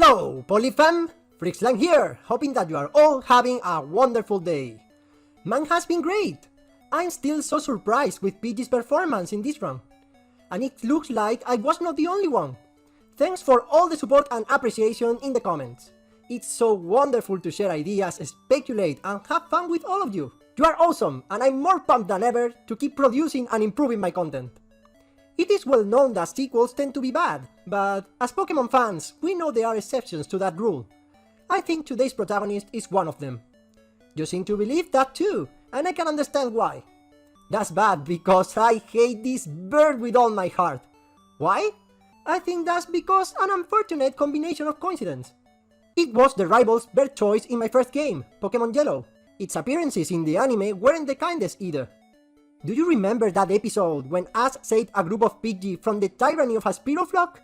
Hello, Polyfam! Freakslang here, hoping that you are all having a wonderful day. Mine has been great! I'm still so surprised with Pidgey's performance in this run. And it looks like I was not the only one. Thanks for all the support and appreciation in the comments. It's so wonderful to share ideas, speculate and have fun with all of you. You are awesome, and I'm more pumped than ever to keep producing and improving my content. It is well known that sequels tend to be bad, but as Pokemon fans, we know there are exceptions to that rule. I think today's protagonist is one of them. You seem to believe that too, and I can understand why. That's bad because I hate this bird with all my heart. Why? I think that's because an unfortunate combination of coincidence. It was the rival's bird choice in my first game, Pokemon Yellow. Its appearances in the anime weren't the kindest either. Do you remember that episode when Ash saved a group of Pidgey from the tyranny of a Spearow flock?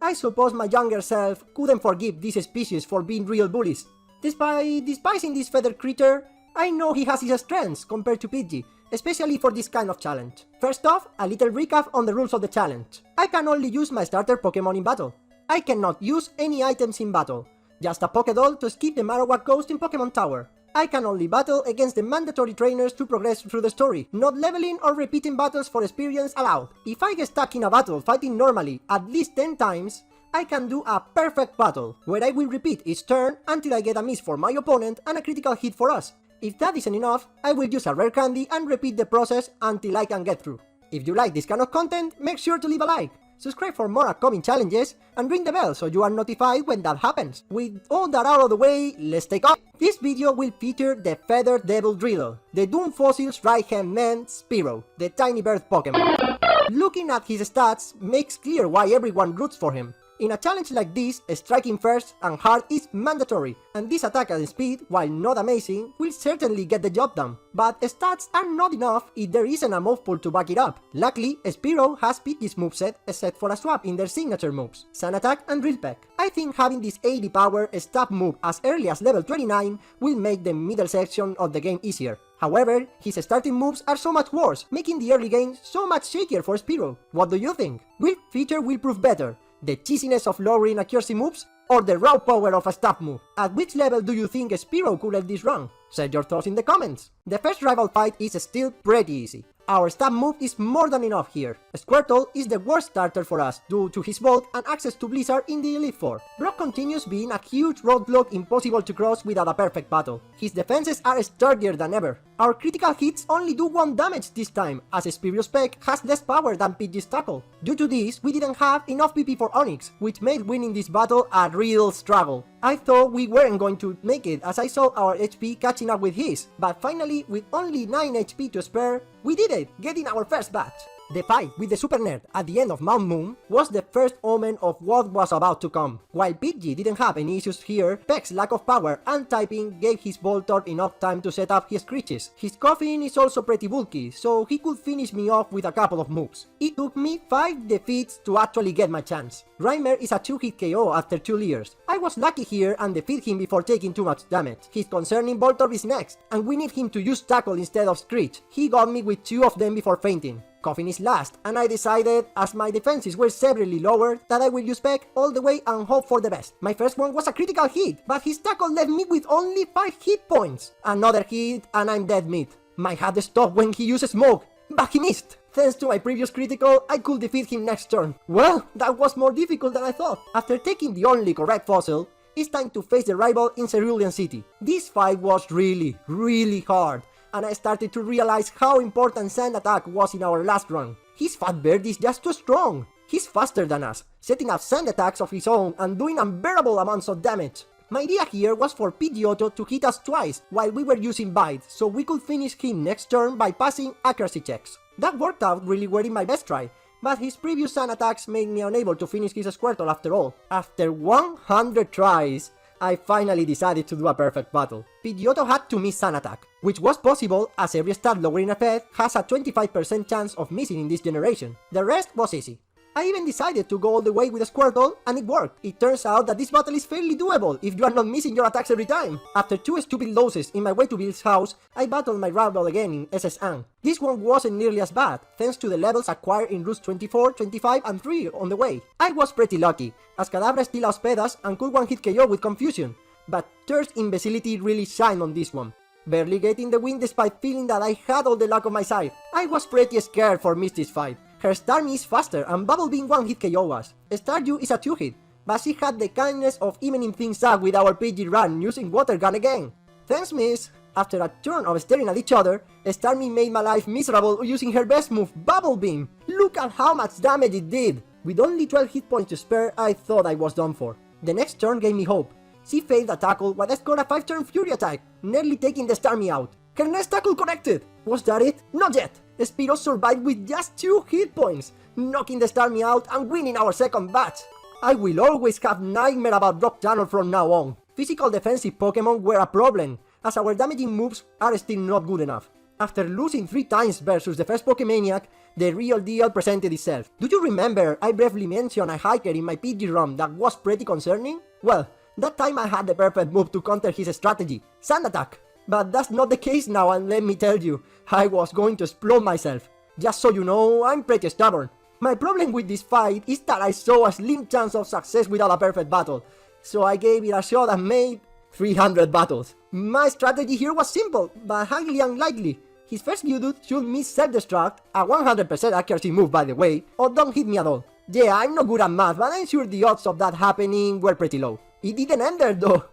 I suppose my younger self couldn't forgive this species for being real bullies. Despite despising this feathered creature, I know he has his strengths compared to Pidgey, especially for this kind of challenge. First off, a little recap on the rules of the challenge. I can only use my starter Pokemon in battle. I cannot use any items in battle, just a Pokédoll to skip the Marowak Ghost in Pokemon Tower. I can only battle against the mandatory trainers to progress through the story, not leveling or repeating battles for experience allowed. If I get stuck in a battle fighting normally at least 10 times, I can do a perfect battle, where I will repeat each turn until I get a miss for my opponent and a critical hit for us. If that isn't enough, I will use a rare candy and repeat the process until I can get through. If you like this kind of content, make sure to leave a like, subscribe for more upcoming challenges, and ring the bell so you are notified when that happens. With all that out of the way, let's take off! This video will feature the Feathered Devil Drill, the Doom Fossil's right-hand man, Spearow, the tiny bird Pokemon. Looking at his stats makes clear why everyone roots for him. In a challenge like this, striking first and hard is mandatory, and this attack and speed, while not amazing, will certainly get the job done. But stats are not enough if there isn't a move pool to back it up. Luckily, Spearow has Pidgey's moveset except for a swap in their signature moves, Sun Attack and Drill Peck. I think having this 80 power stab move as early as level 29 will make the middle section of the game easier. However, his starting moves are so much worse, making the early game so much shakier for Spearow. What do you think? Which feature will prove better? The cheesiness of lowering accuracy moves, or the raw power of a stab move? At which level do you think Spearow could have this run? Share your thoughts in the comments. The first rival fight is still pretty easy. Our stab move is more than enough here. Squirtle is the worst starter for us due to his bulk and access to Blizzard in the Elite Four. Brock continues being a huge roadblock impossible to cross without a perfect battle. His defenses are sturdier than ever. Our critical hits only do 1 damage this time, as Spearow's Peck has less power than Pidgey's Tackle. Due to this, we didn't have enough PP for Onix, which made winning this battle a real struggle. I thought we weren't going to make it as I saw our HP catching up with his, but finally, with only 9 HP to spare, we did it, getting our first batch. The fight with the Super Nerd at the end of Mount Moon was the first omen of what was about to come. While Pidgey didn't have any issues here, Peck's lack of power and typing gave his Voltorb enough time to set up his Screeches. His Coffin is also pretty bulky, so he could finish me off with a couple of moves. It took me 5 defeats to actually get my chance. Reimer is a 2-hit KO after 2 layers. I was lucky here and defeat him before taking too much damage. His concerning Voltorb is next, and we need him to use Tackle instead of Screech. He got me with 2 of them before fainting. Coffin is last, and I decided, as my defenses were severely lower, that I will use Peck all the way and hope for the best. My first one was a critical hit, but his Tackle left me with only 5 hit points. Another hit, and I'm dead meat. My heart stopped when he used Smoke, but he missed. Thanks to my previous critical, I could defeat him next turn. Well, that was more difficult than I thought. After taking the only correct fossil, it's time to face the rival in Cerulean City. This fight was really hard, and I started to realize how important Sand Attack was in our last run. His Fat Bird is just too strong. He's faster than us, setting up Sand Attacks of his own and doing unbearable amounts of damage. My idea here was for Pidgeotto to hit us twice while we were using Bite, so we could finish him next turn by passing accuracy checks. That worked out really well in my best try, but his previous Sun attacks made me unable to finish his Squirtle after all. After 100 tries, I finally decided to do a perfect battle. Pidgeotto had to miss Sun Attack, which was possible as every stat lowering effect has a 25% chance of missing in this generation. The rest was easy. I even decided to go all the way with a Squirtle, and it worked. It turns out that this battle is fairly doable if you are not missing your attacks every time. After 2 stupid losses in my way to Bill's house, I battled my rival again in SS Ang. This one wasn't nearly as bad, thanks to the levels acquired in routes 24, 25 and 3 on the way. I was pretty lucky, as Kadabra still outsped us and could one-hit KO with confusion, but Thirst imbecility really shined on this one. Barely getting the win despite feeling that I had all the luck on my side. I was pretty scared for Misty's fight. Her Starmie is faster and Bubble Beam one-hit KO us. Stardew is a 2-hit, but she had the kindness of evening things up with our PG run using Water Gun again. Thanks, miss! After a turn of staring at each other, Starmie made my life miserable using her best move, Bubble Beam! Look at how much damage it did! With only 12 hit points to spare, I thought I was done for. The next turn gave me hope. She failed a tackle while I scored a 5-turn Fury attack, nearly taking the Starmie out. Her next tackle connected! Was that it? Not yet! Spearow survived with just 2 hit points, knocking the Starmie out and winning our second batch. I will always have nightmare about Rock Tunnel from now on. Physical defensive Pokemon were a problem, as our damaging moves are still not good enough. After losing 3 times versus the first Pokemaniac, the real deal presented itself. Do you remember I briefly mentioned a hiker in my PG ROM that was pretty concerning? Well, that time I had the perfect move to counter his strategy, Sand Attack. But that's not the case now, and let me tell you, I was going to explode myself. Just so you know, I'm pretty stubborn. My problem with this fight is that I saw a slim chance of success without a perfect battle, so I gave it a shot and made 300 battles. My strategy here was simple, but highly unlikely. His first Geodude should miss Self-Destruct, a 100% accuracy move by the way, or don't hit me at all. Yeah, I'm not good at math, but I'm sure the odds of that happening were pretty low. It didn't end there though.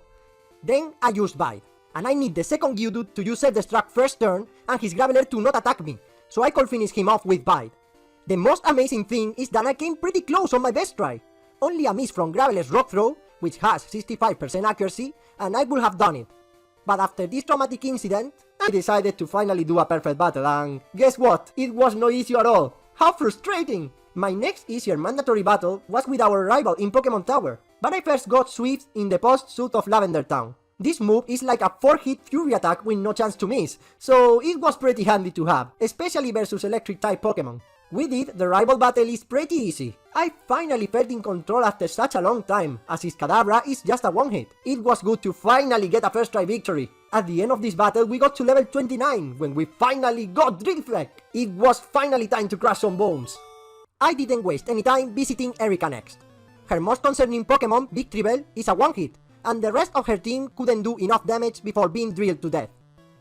Then I used Bite, and I need the second Geodude to use Self-Destruct first turn and his Graveler to not attack me, so I could finish him off with Bite. The most amazing thing is that I came pretty close on my best try. Only a miss from Graveler's Rock Throw, which has 65% accuracy, and I would have done it. But after this traumatic incident, I decided to finally do a perfect battle, and guess what? It was no issue at all. How frustrating! My next easier mandatory battle was with our rival in Pokemon Tower, but I first got Swift in the post-suit of Lavender Town. This move is like a 4-hit Fury attack with no chance to miss, so it was pretty handy to have, especially versus electric-type Pokemon. With it, the rival battle is pretty easy. I finally felt in control after such a long time, as his Kadabra is just a 1-hit. It was good to finally get a first try victory. At the end of this battle we got to level 29, when we finally got Drillfleck. It was finally time to crush some bones. I didn't waste any time visiting Erika next. Her most concerning Pokemon, Victreebel, is a 1-hit, and the rest of her team couldn't do enough damage before being drilled to death.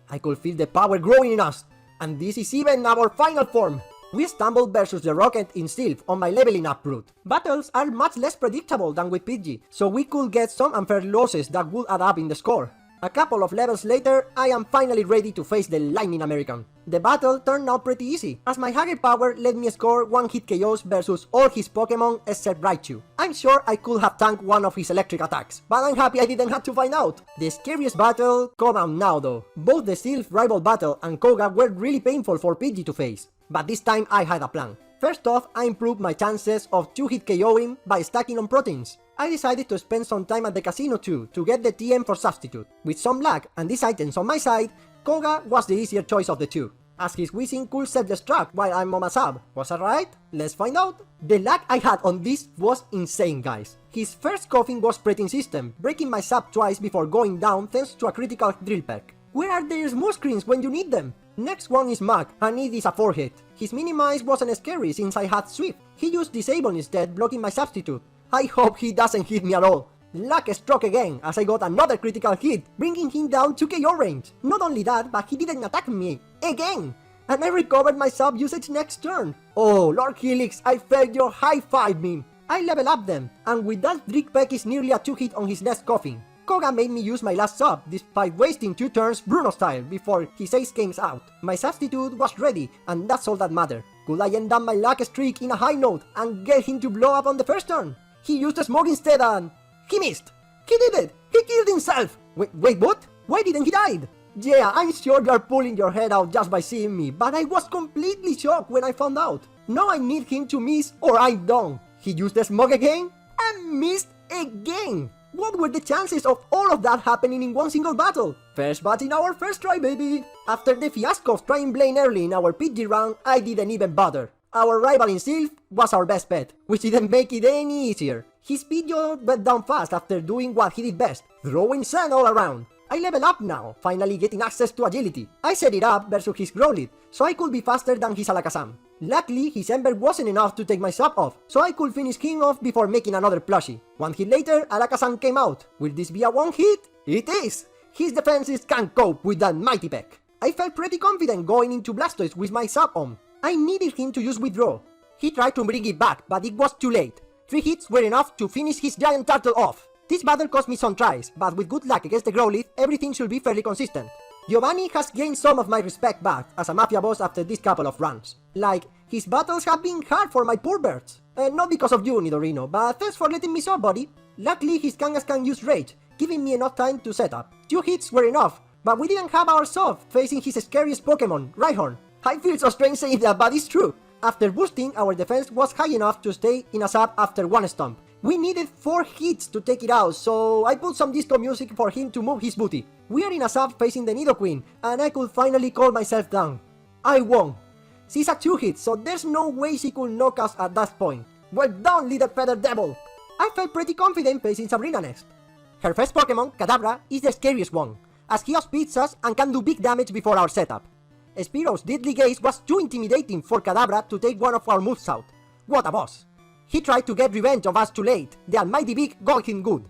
I could feel the power growing in us, and this is even our final form. We stumbled versus the Rocket in Sylph on my leveling up route. Battles are much less predictable than with Pidgey, so we could get some unfair losses that would add up in the score. A couple of levels later, I am finally ready to face the Lightning American. The battle turned out pretty easy, as my higher power let me score 1-hit KOs versus all his Pokemon except Raichu. I'm sure I could have tanked one of his electric attacks, but I'm happy I didn't have to find out. The scariest battle come out now though. Both the Sylph rival battle and Koga were really painful for Pidgey to face, but this time I had a plan. First off, I improved my chances of 2-hit KOing by stacking on proteins. I decided to spend some time at the casino too, to get the TM for Substitute. With some luck and these items on my side, Koga was the easier choice of the two, as his Weezing could self-destruct while I'm on a sub. Was that right? Let's find out. The luck I had on this was insane, guys. His first coughing was pretty insistent, breaking my sub twice before going down thanks to a critical drill peck. Where are their small screens when you need them? Next one is Mach, and it is a 4-hit. His Minimize wasn't scary since I had Swift. He used Disable instead, blocking my Substitute. I hope he doesn't hit me at all. Luck struck again, as I got another critical hit, bringing him down to KO range. Not only that, but he didn't attack me. Again! And I recovered my sub usage next turn. Oh, Lord Helix, I felt your high five meme. I level up them, and with that Drick Peck is nearly a 2-hit on his next coughing. Koga made me use my last sub, despite wasting 2 turns Bruno style before his ace came out. My Substitute was ready, and that's all that mattered. Could I end up my luck streak in a high note and get him to blow up on the first turn? He used a smoke instead and he missed! He did it! He killed himself! Wait, what? Why didn't he die? Yeah, I'm sure you are pulling your head out just by seeing me, but I was completely shocked when I found out. Now I need him to miss or I'm done. He used the smoke again and missed again! What were the chances of all of that happening in one single battle? First bat in our first try, baby! After the fiasco of trying Blaine early in our PG round, I didn't even bother. Our rival in Sylph was our best bet, which didn't make it any easier. His video went down fast after doing what he did best, throwing sand all around. I level up now, finally getting access to agility. I set it up versus his Growlithe, so I could be faster than his Alakazam. Luckily, his Ember wasn't enough to take my sub off, so I could finish him off before making another plushie. One hit later, Alakazam came out. Will this be a one hit? It is! His defenses can't cope with that mighty peck. I felt pretty confident going into Blastoise with my sub on. I needed him to use Withdraw. He tried to bring it back, but it was too late. 3 hits were enough to finish his giant turtle off. This battle cost me some tries, but with good luck against the Growlithe, everything should be fairly consistent. Giovanni has gained some of my respect back as a Mafia boss after this couple of runs. Like, his battles have been hard for my poor birds. Not because of you, Nidorino, but thanks for letting me solve, buddy. Luckily, his Kangas can use Rage, giving me enough time to set up. 2 hits were enough, but we didn't have our solve facing his scariest Pokemon, Rhyhorn. I feel so strange saying that, but it's true. After boosting, our defense was high enough to stay in a sub after 1 stomp. We needed 4 hits to take it out, so I put some disco music for him to move his booty. We are in a sub facing the Nidoqueen, and I could finally calm myself down. I won. She's a 2 hit, so there's no way she could knock us at that point. Well done, little feather devil! I felt pretty confident facing Sabrina next. Her first Pokemon, Kadabra, is the scariest one, as he outspeeds us and can do big damage before our setup. Spearow's Deadly Gaze was too intimidating for Kadabra to take one of our moves out. What a boss! He tried to get revenge of us too late, the almighty Beak got him good.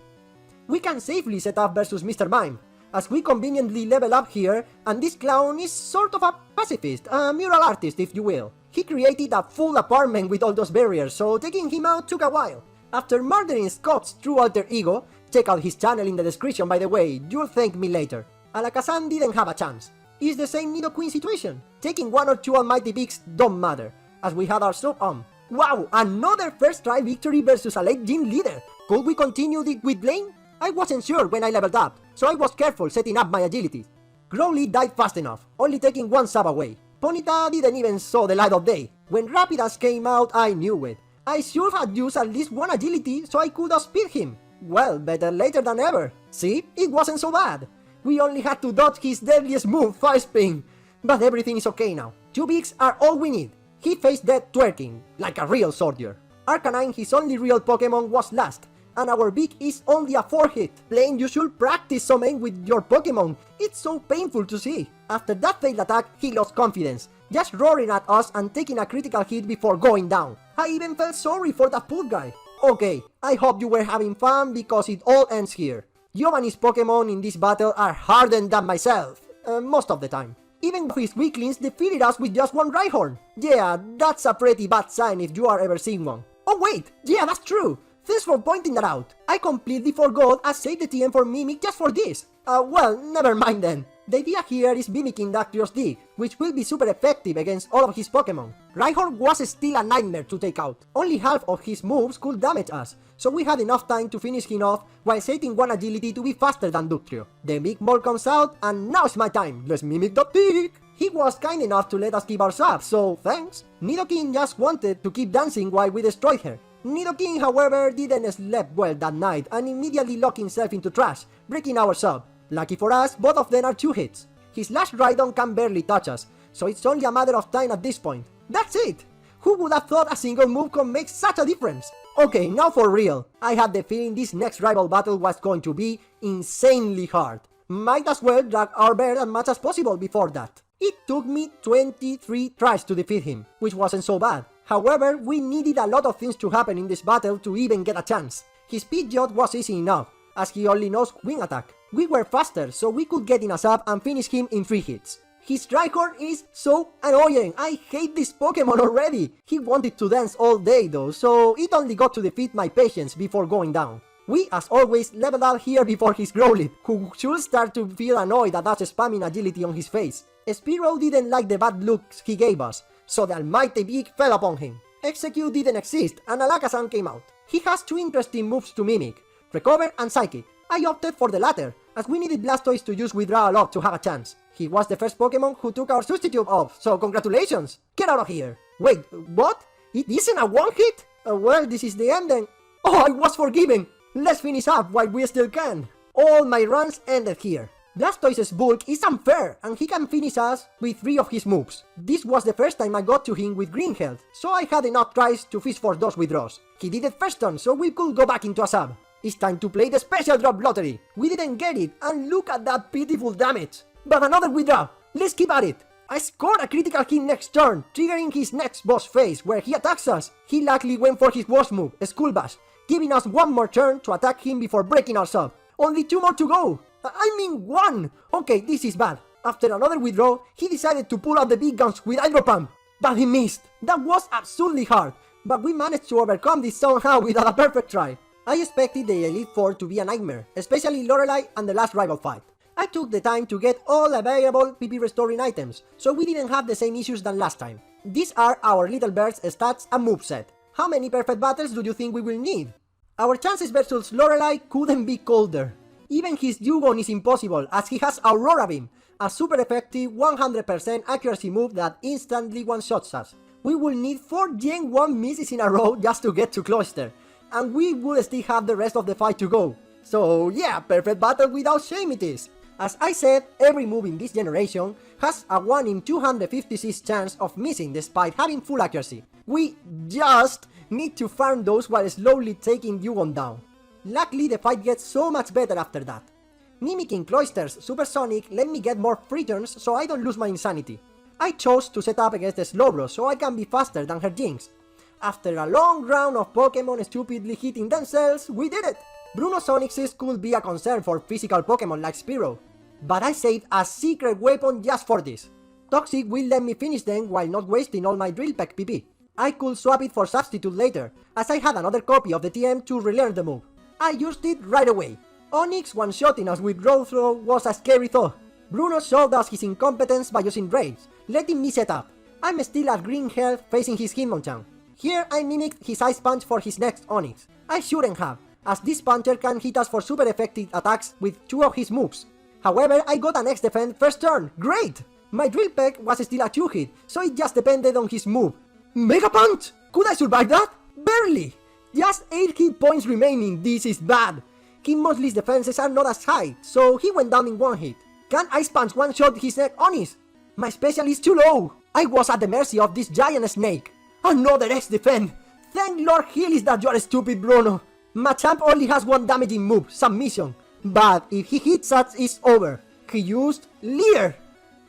We can safely set up versus Mr. Mime, as we conveniently level up here, and this clown is sort of a pacifist, a mural artist if you will. He created a full apartment with all those barriers, so taking him out took a while. After murdering Scott's true alter ego, check out his channel in the description by the way, you'll thank me later. Alakazam didn't have a chance. It's the same Nidoqueen situation. Taking 1 or 2 almighty Beaks don't matter, as we had our sub on. Wow, another first try victory versus a late gym leader. Could we continue it with Blaine? I wasn't sure when I leveled up, so I was careful setting up my agility. Growlithe died fast enough, only taking 1 sub away. Ponyta didn't even saw the light of day. When Rapidash came out, I knew it. I should have used at least 1 agility so I could outspeed him. Well, better later than ever. See, it wasn't so bad. We only had to dodge his deadliest move, Fire Spin. But everything is okay now. 2 Beaks are all we need. He faced death twerking, like a real soldier. Arcanine, his only real Pokemon, was last, and our Beak is only a 4 hit. Blaine, you should practice some aim with your Pokemon. It's so painful to see. After that failed attack, he lost confidence, just roaring at us and taking a critical hit before going down. I even felt sorry for that poor guy. Okay, I hope you were having fun because it all ends here. Giovanni's Pokemon in this battle are hardened than myself, most of the time. Even his weaklings defeated us with just 1 Rhyhorn. Yeah, that's a pretty bad sign if you are ever seeing one. Oh wait, yeah, that's true. Thanks for pointing that out. I completely forgot I saved the TM for Mimic just for this. Well, never mind then. The idea here is mimicking Dactyos Dig, which will be super effective against all of his Pokemon. Rhyhorn was still a nightmare to take out. Only half of his moves could damage us, so we had enough time to finish him off while setting 1 agility to be faster than Dugtrio. The big ball comes out, and now's my time. Let's mimic the Dig! He was kind enough to let us keep our subs, so thanks. Nidoking just wanted to keep dancing while we destroyed her. Nidoking, however, didn't sleep well that night and immediately locked himself into trash, breaking our sub. Lucky for us, both of them are 2 hits. His last Rhydon can barely touch us, so it's only a matter of time at this point. That's it! Who would have thought a single move could make such a difference? Okay, now for real. I had the feeling this next rival battle was going to be insanely hard. Might as well drag our bear as much as possible before that. It took me 23 tries to defeat him, which wasn't so bad. However, we needed a lot of things to happen in this battle to even get a chance. His Pidgeot was easy enough, as he only knows Wing Attack. We were faster, so we could get in a sub and finish him in 3 hits. His Rhyhorn is so annoying, I hate this Pokemon already! He wanted to dance all day though, so it only got to defeat my patience before going down. We, as always, leveled up here before his Growlithe, who should start to feel annoyed at us spamming agility on his face. Spearow didn't like the bad looks he gave us, so the almighty Beak fell upon him. Execute didn't exist, and Alakazam came out. He has 2 interesting moves to mimic, Recover and Psychic. I opted for the latter, as we needed Blastoise to use Withdraw a lot to have a chance. He was the first Pokemon who took our substitute off, so congratulations! Get out of here! Wait, what? It isn't a 1 hit? Well, this is the end then. Oh, I was forgiven! Let's finish up while we still can. All my runs ended here. Blastoise's bulk is unfair, and he can finish us with 3 of his moves. This was the first time I got to him with green health, so I had enough tries to fish for those withdraws. He did it first turn, so we could go back into a sub. It's time to play the special drop lottery. We didn't get it, and look at that pitiful damage. But another withdraw. Let's keep at it. I scored a critical hit next turn, triggering his next boss phase, where he attacks us. He likely went for his worst move, Skull Bash, giving us one more turn to attack him before breaking our sub. Only 2 more to go! I mean 1! Okay, this is bad. After another withdraw, he decided to pull out the big guns with Hydro Pump. But he missed. That was absurdly hard. But we managed to overcome this somehow without a perfect try. I expected the Elite Four to be a nightmare, especially Lorelei and the last rival fight. I took the time to get all available PP restoring items, so we didn't have the same issues than last time. These are our Little Bird's stats and moveset. How many perfect battles do you think we will need? Our chances versus Lorelei couldn't be colder. Even his Dugong is impossible, as he has Aurora Beam, a super effective 100% accuracy move that instantly one-shots us. We will need 4 Gen 1 misses in a row just to get to Cloister, and we will still have the rest of the fight to go. So yeah, perfect battle without shame it is. As I said, every move in this generation has a 1 in 256 chance of missing despite having full accuracy. We just need to farm those while slowly taking Dugong down. Luckily, the fight gets so much better after that. Mimicking Cloister's Supersonic let me get more free turns so I don't lose my insanity. I chose to set up against the Slowbro so I can be faster than her Jinx. After a long round of Pokemon stupidly hitting themselves, we did it! Bruno Sonix's could be a concern for physical Pokemon like Spearow, but I saved a secret weapon just for this. Toxic will let me finish them while not wasting all my Drill Peck PP. I could swap it for Substitute later, as I had another copy of the TM to relearn the move. I used it right away. Onyx one-shotting us with Road Throw was a scary thought. Bruno showed us his incompetence by using Rage, letting me set up. I'm still at green health facing his Hitmonchan. Here I mimicked his Ice Punch for his next Onyx. I shouldn't have, as this puncher can hit us for super effective attacks with 2 of his moves. However, I got an X-Defend first turn, great! My Drill Peck was still a 2-hit, so it just depended on his move. Mega Punch! Could I survive that? Barely! Just 8 hit points remaining, this is bad. Hitmonlee's defenses are not as high, so he went down in 1 hit. Can Ice Punch one-shot his next Onyx? My special is too low. I was at the mercy of this giant snake. Another X-Defend! Thank Lord Healis that you're stupid, Bruno. Machamp only has 1 damaging move, Submission. But if he hits us, it's over. He used Leer.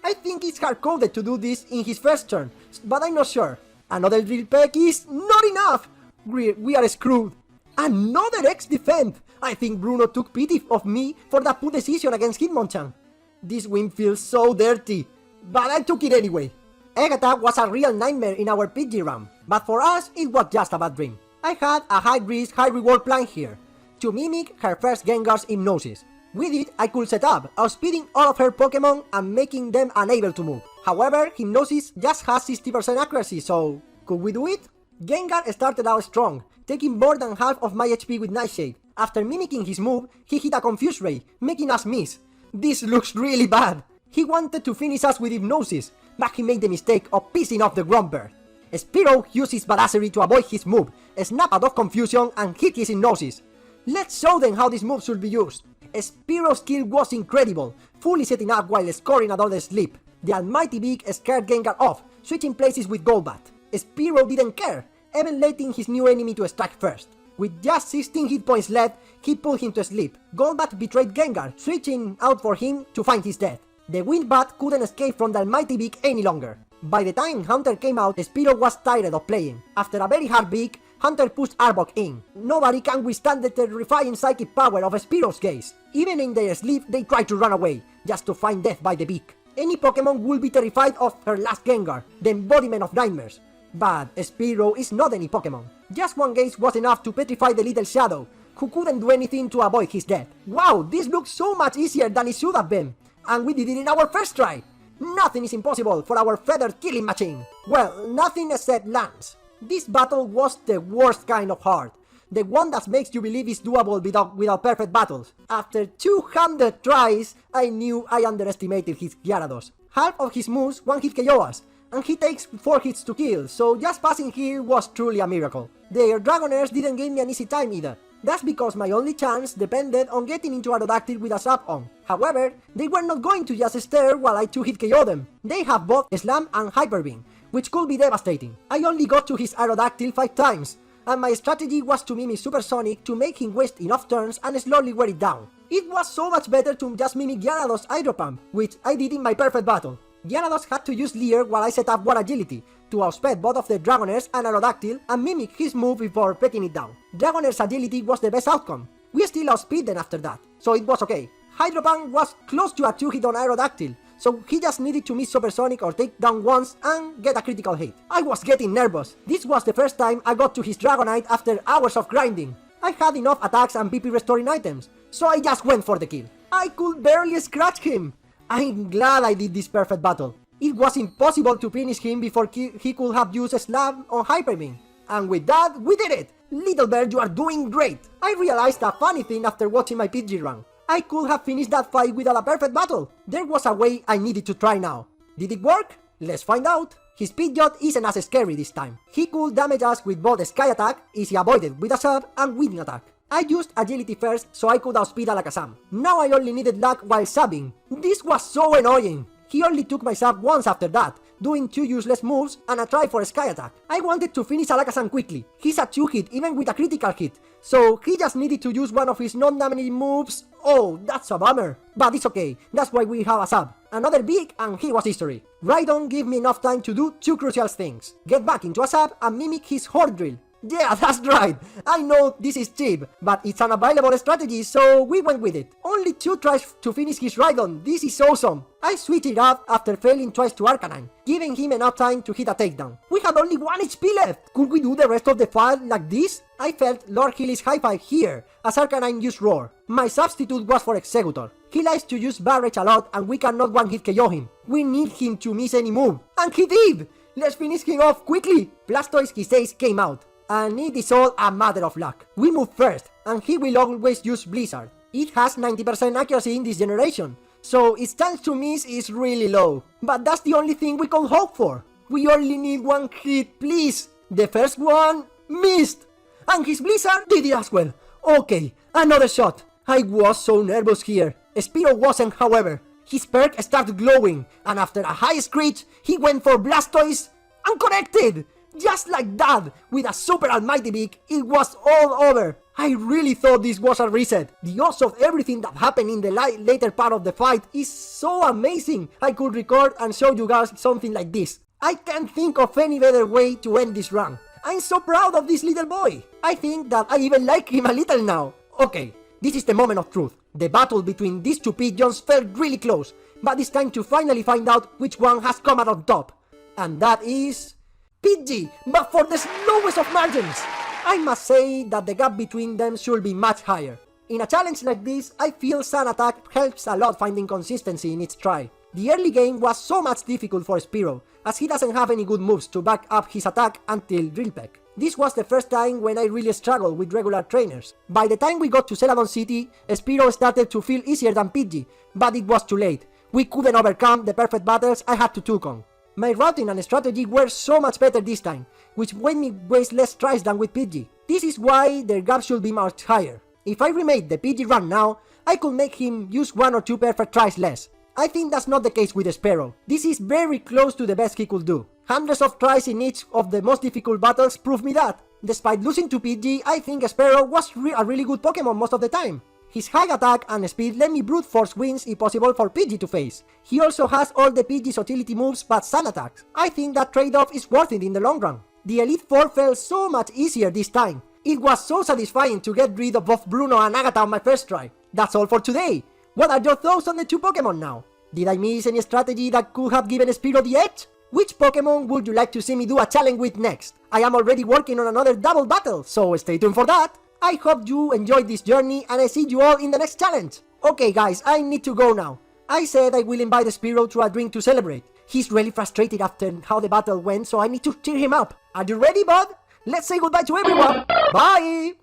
I think it's hard-coded to do this in his first turn, but I'm not sure. Another Drill Peck is not enough. We are screwed. Another X-Defend! I think Bruno took pity of me for that poor decision against Hitmonchan. This win feels so dirty, but I took it anyway. Egg Attack was a real nightmare in our PG run, but for us it was just a bad dream. I had a high-risk, high-reward plan here, to mimic her first Gengar's Hypnosis. With it, I could set up, outspeeding all of her Pokemon and making them unable to move. However, Hypnosis just has 60% accuracy, so could we do it? Gengar started out strong, taking more than half of my HP with Nightshade. After mimicking his move, he hit a Confuse Ray, making us miss. This looks really bad. He wanted to finish us with Hypnosis, but he made the mistake of pissing off the Grumpert. Spearow uses Badassery to avoid his move, snap out of confusion and hit his Hypnosis. Let's show them how this move should be used. Spearow's skill was incredible, fully setting up while scoring another sleep. The Almighty Beak scared Gengar off, switching places with Golbat. Spearow didn't care, even letting his new enemy to strike first. With just 16 hit points left, he put him to sleep. Golbat betrayed Gengar, switching out for him to find his death. The Windbat couldn't escape from the Almighty Beak any longer. By the time Hunter came out, Spearow was tired of playing. After a very hard beak, Hunter pushed Arbok in. Nobody can withstand the terrifying psychic power of Spearow's gaze. Even in their sleep, they try to run away, just to find death by the beak. Any Pokemon will be terrified of her last Gengar, the embodiment of nightmares. But Spearow is not any Pokemon. Just 1 gaze was enough to petrify the little Shadow, who couldn't do anything to avoid his death. Wow, this looks so much easier than it should have been. And we did it in our first try. Nothing is impossible for our feathered killing machine. Well, nothing except Lance. This battle was the worst kind of hard. The one that makes you believe it's doable without perfect battles. After 200 tries, I knew I underestimated his Gyarados. Half of his moves 1-hit KO us, and he takes 4 hits to kill, so just passing here was truly a miracle. Their Dragonairs didn't give me an easy time either. That's because my only chance depended on getting into Aerodactyl with a sub on. However, they were not going to just stare while I 2-hit KO them. They have both Slam and Hyper Beam, which could be devastating. I only got to his Aerodactyl 5 times, and my strategy was to mimic Supersonic to make him waste enough turns and slowly wear it down. It was so much better to just mimic Gyarados Hydro Pump, which I did in my perfect battle. Gyarados had to use Leer while I set up War Agility, to outspeed both of the Dragonairs and Aerodactyl and mimic his move before breaking it down. Dragonair's agility was the best outcome. We still outspeed them after that, so it was okay. Hydro Pump was close to a 2-hit on Aerodactyl, so he just needed to miss Supersonic or take down once and get a critical hit. I was getting nervous. This was the first time I got to his Dragonite after hours of grinding. I had enough attacks and BP restoring items, so I just went for the kill. I could barely scratch him. I'm glad I did this perfect battle. It was impossible to finish him before he could have used a Slam on Hyper Beam. And with that, we did it! Little Bird, you are doing great! I realized a funny thing after watching my PG run. I could have finished that fight without a perfect battle. There was a way I needed to try now. Did it work? Let's find out. His Pidgeot isn't as scary this time. He could damage us with both Sky Attack, easy avoided with a sub, and Wing Attack. I used Agility first so I could outspeed Alakazam. Now I only needed luck while subbing. This was so annoying. He only took my sub once after that, doing 2 useless moves and a try for a Sky Attack. I wanted to finish Alakazam quickly. He's a 2-hit even with a critical hit, so he just needed to use one of his non-damaging moves. Oh, that's a bummer. But it's okay, that's why we have a sub. Another big and he was history. Rhydon gave me enough time to do 2 crucial things. Get back into a sub and mimic his Horde Drill. Yeah, that's right! I know this is cheap, but it's an available strategy, so we went with it. Only 2 tries to finish his Rhydon, this is awesome! I switched it up after failing twice to Arcanine, giving him enough time to hit a takedown. We had only 1 HP left! Could we do the rest of the fight like this? I felt Lord Healy's high five here, as Arcanine used Roar. My substitute was for Executor. He likes to use Barrage a lot and we cannot one-hit KO him. We need him to miss any move. And he did! Let's finish him off quickly! Blastoise, he says, came out. And it is all a matter of luck. We move first, and he will always use Blizzard. It has 90% accuracy in this generation, so its chance to miss is really low. But that's the only thing we can hope for. We only need 1 hit, please. The first one missed, and his Blizzard did it as well. Okay, another shot. I was so nervous here. Spearow wasn't, however. His perk started glowing, and after a high screech, he went for Blastoise and connected! Just like that, with a super almighty beak, it was all over. I really thought this was a reset. The odds of everything that happened in the later part of the fight is so amazing. I could record and show you guys something like this. I can't think of any better way to end this run. I'm so proud of this little boy. I think that I even like him a little now. Okay, this is the moment of truth. The battle between these 2 pigeons felt really close, but it's time to finally find out which one has come out on top. And that is Pidgey, but for the slowest of margins! I must say that the gap between them should be much higher. In a challenge like this, I feel Sun Attack helps a lot finding consistency in its try. The early game was so much difficult for Spearow, as he doesn't have any good moves to back up his attack until Drill Peck. This was the first time when I really struggled with regular trainers. By the time we got to Celadon City, Spearow started to feel easier than Pidgey, but it was too late. We couldn't overcome the perfect battles I had to took on. My routing and strategy were so much better this time, which made me waste less tries than with Pidgey. This is why their gap should be much higher. If I remade the Pidgey run now, I could make him use 1 or 2 perfect tries less. I think that's not the case with Spearow. This is very close to the best he could do. Hundreds of tries in each of the most difficult battles prove me that. Despite losing to Pidgey, I think Spearow was a really good Pokemon most of the time. His high attack and speed let me brute force wins if possible for Pidgey to face. He also has all the Pidgey's utility moves but Sun attacks. I think that trade-off is worth it in the long run. The Elite Four felt so much easier this time. It was so satisfying to get rid of both Bruno and Agatha on my first try. That's all for today. What are your thoughts on the 2 Pokemon now? Did I miss any strategy that could have given Spearow the edge? Which Pokemon would you like to see me do a challenge with next? I am already working on another double battle, so stay tuned for that. I hope you enjoyed this journey and I see you all in the next challenge. Okay guys, I need to go now. I said I will invite Spearow to a drink to celebrate. He's really frustrated after how the battle went, so I need to cheer him up. Are you ready, bud? Let's say goodbye to everyone. Bye!